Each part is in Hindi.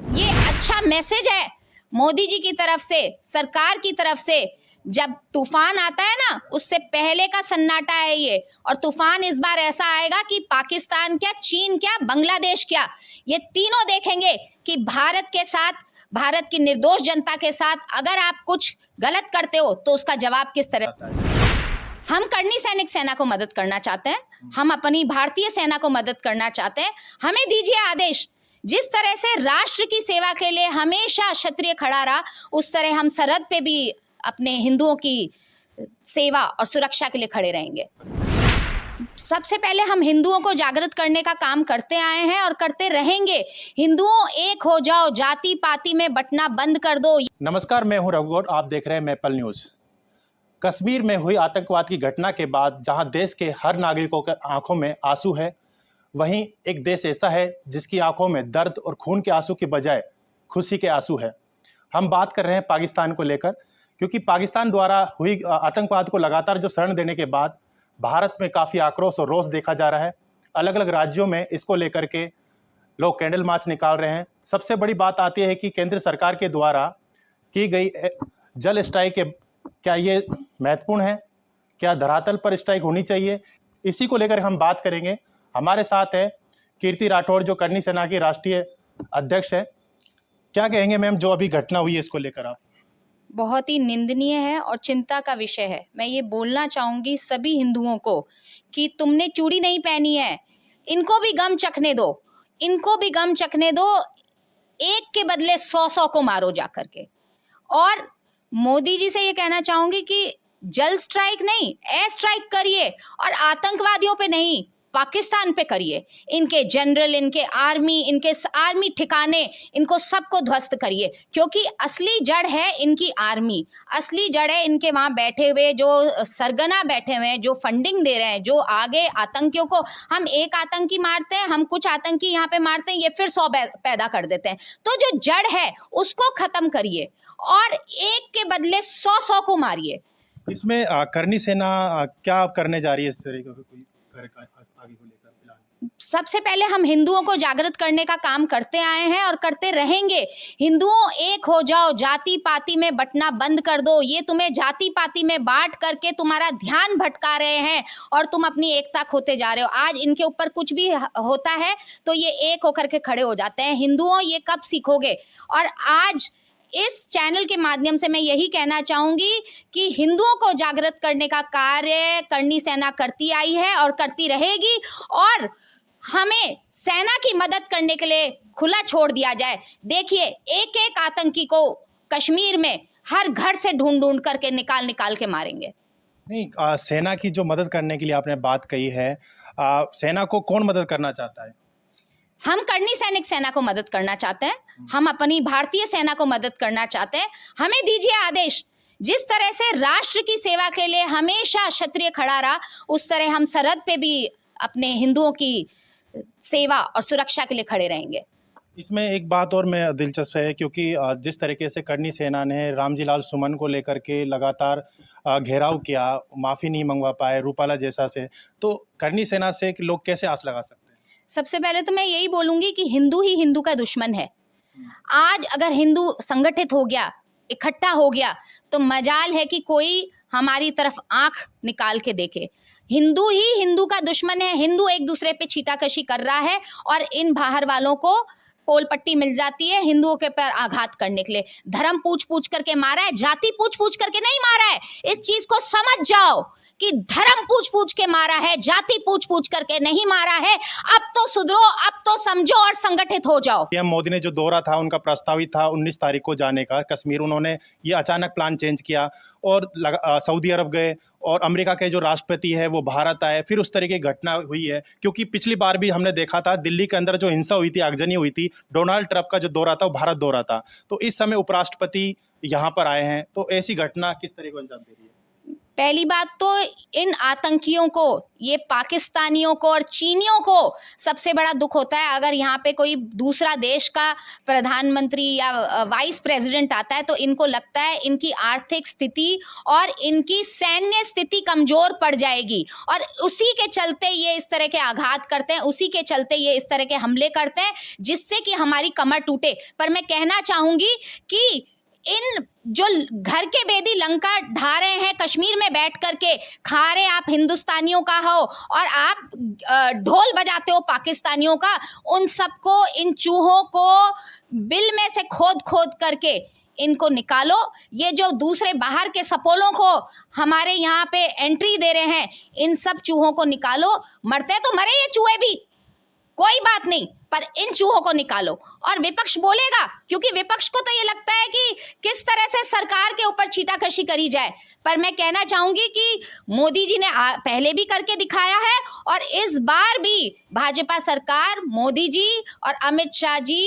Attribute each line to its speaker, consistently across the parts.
Speaker 1: ये अच्छा मैसेज है मोदी जी की तरफ से, सरकार की तरफ से। जब तूफान आता है ना, उससे पहले का सन्नाटा है ये। और तूफान इस बार ऐसा आएगा कि पाकिस्तान क्या, चीन क्या, बांग्लादेश क्या, ये तीनों देखेंगे कि भारत के साथ, भारत की निर्दोष जनता के साथ अगर आप कुछ गलत करते हो तो उसका जवाब किस तरह। हम करनी सैनिक सेना को मदद करना चाहते हैं, हम अपनी भारतीय सेना को मदद करना चाहते हैं। हमें दीजिए आदेश। जिस तरह से राष्ट्र की सेवा के लिए हमेशा क्षत्रिय खड़ा रहा, उस तरह हम सरहद पे भी अपने हिंदुओं की सेवा और सुरक्षा के लिए खड़े रहेंगे। सबसे पहले हम हिंदुओं को जागृत करने का काम करते आए हैं और करते रहेंगे। हिंदुओं एक हो जाओ, जाति पाति में बंटना बंद कर दो।
Speaker 2: नमस्कार, मैं हूं रघुवर, आप देख रहे हैं मैपल न्यूज़। कश्मीर में हुई आतंकवाद की घटना के बाद जहां देश के हर नागरिकों के आंखों में आंसू है, वहीं एक देश ऐसा है जिसकी आंखों में दर्द और खून के आंसू के बजाय खुशी के आंसू है। हम बात कर रहे हैं पाकिस्तान को लेकर, क्योंकि पाकिस्तान द्वारा हुई आतंकवाद को लगातार जो शरण देने के बाद भारत में काफ़ी आक्रोश और रोष देखा जा रहा है। अलग अलग राज्यों में इसको लेकर के लोग कैंडल मार्च निकाल रहे हैं। सबसे बड़ी बात आती है कि केंद्र सरकार के द्वारा की गई जल स्ट्राइक के, क्या ये महत्वपूर्ण है? क्या धरातल पर स्ट्राइक होनी चाहिए? इसी को लेकर हम बात करेंगे। हमारे साथ है कीर्ति राठौड़, जो करनी सेना की राष्ट्रीय अध्यक्ष है। क्या कहेंगे मैम, जो अभी घटना हुई है इसको लेकर आप?
Speaker 1: बहुत ही निंदनीय है और चिंता का विषय है। मैं ये बोलना चाहूंगी सभी हिंदुओं को कि तुमने चूड़ी नहीं पहनी है, इनको भी गम चखने दो, इनको भी गम चखने दो। एक के बदले 100 को मारो जाकर के। और मोदी जी से ये कहना चाहूंगी कि जल स्ट्राइक नहीं, एयर स्ट्राइक करिए, और आतंकवादियों पे नहीं, पाकिस्तान पे करिए। इनके जनरल, इनके आर्मी ठिकाने, इनको सबको ध्वस्त करिए, क्योंकि असली जड़ है इनकी आर्मी। असली जड़ है इनके वहाँ बैठे हुए जो सरगना बैठे हुए हैं, जो फंडिंग दे रहे हैं, जो आगे आतंकियों को, हम एक आतंकी मारते हैं, हम कुछ आतंकी यहाँ पे मारते हैं, ये फिर 100 पैदा कर देते हैं। तो जो जड़ है उसको खत्म करिए और एक के बदले 100 को मारिए।
Speaker 2: इसमें करनी सेना क्या करने जा रही है इस तरीके का कोई आगे को लेकर?
Speaker 1: सबसे पहले हम हिंदुओं को जागृत करने का काम करते आए हैं और करते रहेंगे। हिंदुओं एक हो जाओ, जाति पाति में बंटना बंद कर दो। ये तुम्हें जाति पाति में बांट करके तुम्हारा ध्यान भटका रहे हैं और तुम अपनी एकता खोते जा रहे हो। आज इनके ऊपर कुछ भी होता है तो ये एक होकर के खड़े हो जाते हैं। हिंदुओं, ये कब सीखोगे? और आज इस चैनल के माध्यम से मैं यही कहना चाहूंगी कि हिंदुओं को जागृत करने का कार्य करनी सेना करती आई है और करती रहेगी। और हमें सेना की मदद करने के लिए खुला छोड़ दिया जाए। देखिए, एक एक आतंकी को कश्मीर में हर घर से ढूंढ ढूंढ करके निकाल के मारेंगे।
Speaker 2: नहीं, सेना की जो मदद करने के लिए आपने बात कही है, सेना को कौन मदद करना चाहता है?
Speaker 1: हम करनी सैनिक सेना को मदद करना चाहते हैं, हम अपनी भारतीय सेना को मदद करना चाहते हैं। हमें दीजिए आदेश। जिस तरह से राष्ट्र की सेवा के लिए हमेशा क्षत्रिय खड़ा रहा, उस तरह हम सरहद पे भी अपने हिंदुओं की सेवा और सुरक्षा के लिए खड़े रहेंगे।
Speaker 2: इसमें एक बात और में दिलचस्प है, क्योंकि जिस तरीके से करनी सेना ने रामजी लाल सुमन को लेकर के लगातार घेराव किया, माफ़ी नहीं मंगवा पाए रूपाला जैसा से, तो करनी सेना से लोग कैसे आस लगा सकते हैं?
Speaker 1: सबसे पहले तो मैं यही बोलूंगी कि हिंदू ही हिंदू का दुश्मन है। आज अगर हिंदू संगठित हो गया, इकट्ठा हो गया, तो मजाल है कि कोई हमारी तरफ आंख निकाल के देखे। हिंदू ही हिंदू का दुश्मन है। हिंदू एक दूसरे पे छीटाकशी कर रहा है और इन बाहर वालों को पोल पट्टी मिल जाती है हिंदुओं के पर आघात करने के लिए। धर्म पूछ पूछ करके मारा है, जाति पूछ पूछ करके नहीं मारा है। इस चीज को समझ जाओ कि धर्म पूछ पूछ के मारा है, जाति पूछ पूछ करके नहीं मारा है। अब तो सुधरो, अब तो समझो और संगठित हो जाओ।
Speaker 2: पीएम मोदी ने जो दौरा था उनका प्रस्तावित था 19 तारीख को जाने का कश्मीर, उन्होंने ये अचानक प्लान चेंज किया और सऊदी अरब गए, और अमेरिका के जो राष्ट्रपति है वो भारत आए। फिर उस तरह की घटना हुई है, क्योंकि पिछली बार भी हमने देखा था दिल्ली के अंदर जो हिंसा हुई थी, आगजनी हुई थी, डोनाल्ड ट्रंप का जो दौरा था वो भारत दौरा था। तो इस समय उपराष्ट्रपति यहाँ पर आए हैं, तो ऐसी घटना किस तरह को अंजाम दे रही है?
Speaker 1: पहली बात तो इन आतंकियों को, ये पाकिस्तानियों को और चीनियों को सबसे बड़ा दुख होता है अगर यहाँ पे कोई दूसरा देश का प्रधानमंत्री या वाइस प्रेसिडेंट आता है, तो इनको लगता है इनकी आर्थिक स्थिति और इनकी सैन्य स्थिति कमजोर पड़ जाएगी, और उसी के चलते ये इस तरह के आघात करते हैं, उसी के चलते ये इस तरह के हमले करते हैं जिससे कि हमारी कमर टूटे। पर मैं कहना चाहूंगी कि इन जो घर के बेदी लंका ढा रहे हैं कश्मीर में बैठ करके, खा रहे आप हिंदुस्तानियों का हो और आप ढोल बजाते हो पाकिस्तानियों का, उन सबको, इन चूहों को बिल में से खोद खोद करके इनको निकालो। ये जो दूसरे बाहर के सपोलों को हमारे यहाँ पे एंट्री दे रहे हैं, इन सब चूहों को निकालो। मरते तो मरे ये चूहे भी, कोई बात नहीं, पर इन चूहों को निकालो। और विपक्ष बोलेगा, क्योंकि विपक्ष को तो ये लगता है कि किस तरह से सरकार के ऊपर छीटाकशी करी जाए। पर मैं कहना चाहूंगी कि मोदी जी ने पहले भी करके दिखाया है, और इस बार भी भाजपा सरकार, मोदी जी और अमित शाह जी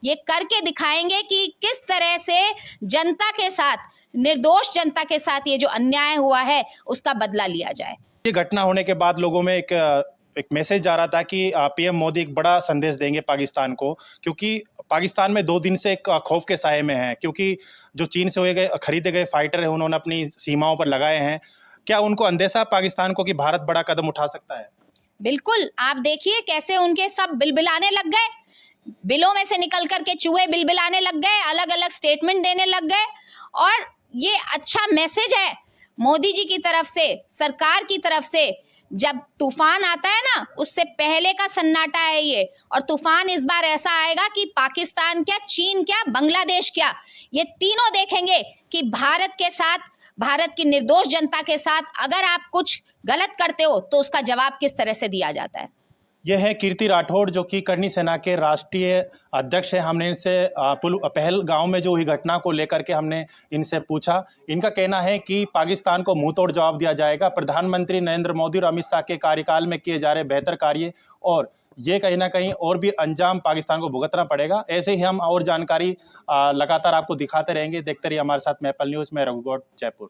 Speaker 1: ये करके दिखाएंगे कि किस तरह से जनता के साथ, निर्दोष जनता के साथ ये जो अन्याय हुआ है उसका बदला लिया जाए।
Speaker 2: ये घटना होने के बाद लोगों में एक मैसेज जा रहा था कि पीएम मोदी एक बड़ा संदेश देंगे पाकिस्तान को, क्योंकि पाकिस्तान में 2 दिन से एक खौफ के साए में है, क्योंकि जो चीन से खरीदे गए फाइटर हैं उन्होंने अपनी सीमाओं पर लगाए हैं। क्या उनको अंदेशा पाकिस्तान को कि भारत बड़ा कदम उठा सकता है?
Speaker 1: बिल्कुल, आप देखिए कैसे उनके सब बिलबिलाने लग गए, बिलों में से निकल करके चूहे बिलबिलाने लग गए, अलग अलग स्टेटमेंट देने लग गए। और ये अच्छा मैसेज है मोदी जी की तरफ से, सरकार की तरफ से। जब तूफान आता है ना, उससे पहले का सन्नाटा है ये, और तूफान इस बार ऐसा आएगा कि पाकिस्तान क्या, चीन क्या, बांग्लादेश क्या, ये तीनों देखेंगे कि भारत के साथ, भारत की निर्दोष जनता के साथ अगर आप कुछ गलत करते हो तो उसका जवाब किस तरह से दिया जाता है।
Speaker 2: यह है कीर्ति राठौड़, जो कि करनी सेना के राष्ट्रीय अध्यक्ष है। हमने इनसे पहलगाम में जो हुई घटना को लेकर के हमने इनसे पूछा। इनका कहना है कि पाकिस्तान को मुंह तोड़ जवाब दिया जाएगा। प्रधानमंत्री नरेंद्र मोदी और अमित शाह के कार्यकाल में किए जा रहे बेहतर कार्य, और ये कहीं ना कहीं और भी अंजाम पाकिस्तान को भुगतना पड़ेगा। ऐसे ही हम और जानकारी लगातार आपको दिखाते रहेंगे। देखते रहिए हमारे साथ मैपल न्यूज़ में। रघु गौड़, जयपुर।